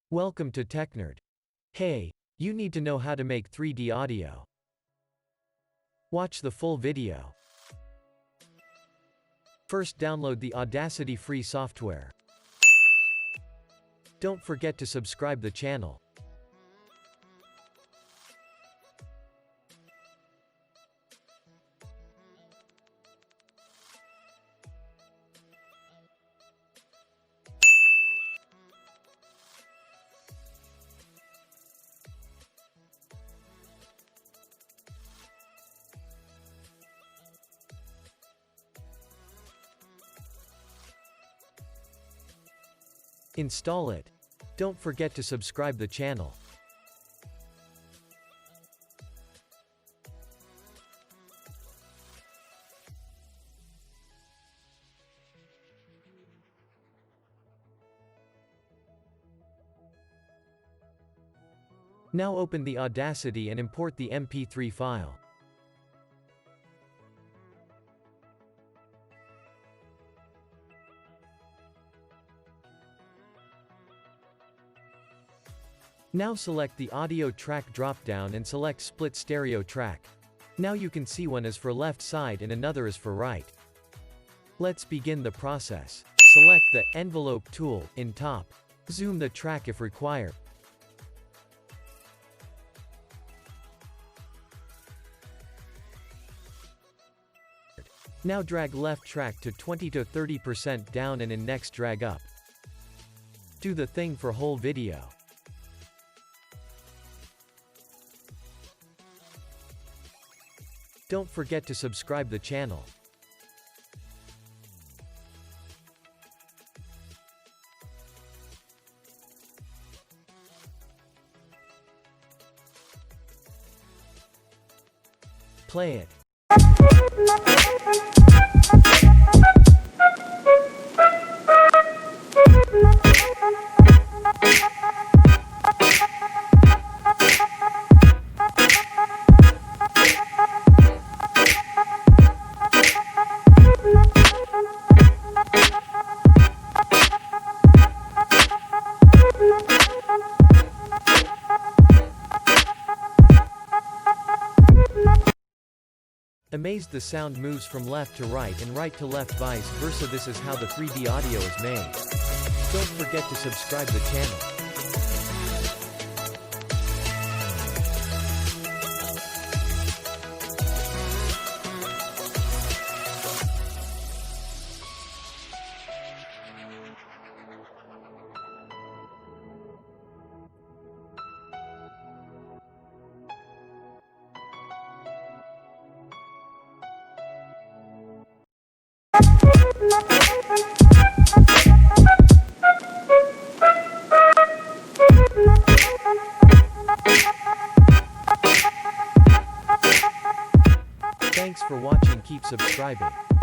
Welcome to TechNerd. Hey, you need to know how to make 3D audio. Watch the full video. First, download the Audacity free software. Don't forget to subscribe the channel. Install it. Don't forget to subscribe the channel. Now open the Audacity and import the MP3 file. Now select the audio track drop-down and select split stereo track. Now you can see one is for left side and another is for right. Let's begin the process. Select the envelope tool in top. Zoom the track if required. Now drag left track to 20 to 30% down and in next drag up. Do the thing for whole video. Don't forget to subscribe the channel. Play it. Amazed, the sound moves from left to right and right to left, vice versa. This is how the 3D audio is made. Don't forget to subscribe the channel. Thanks for watching. Keep subscribing.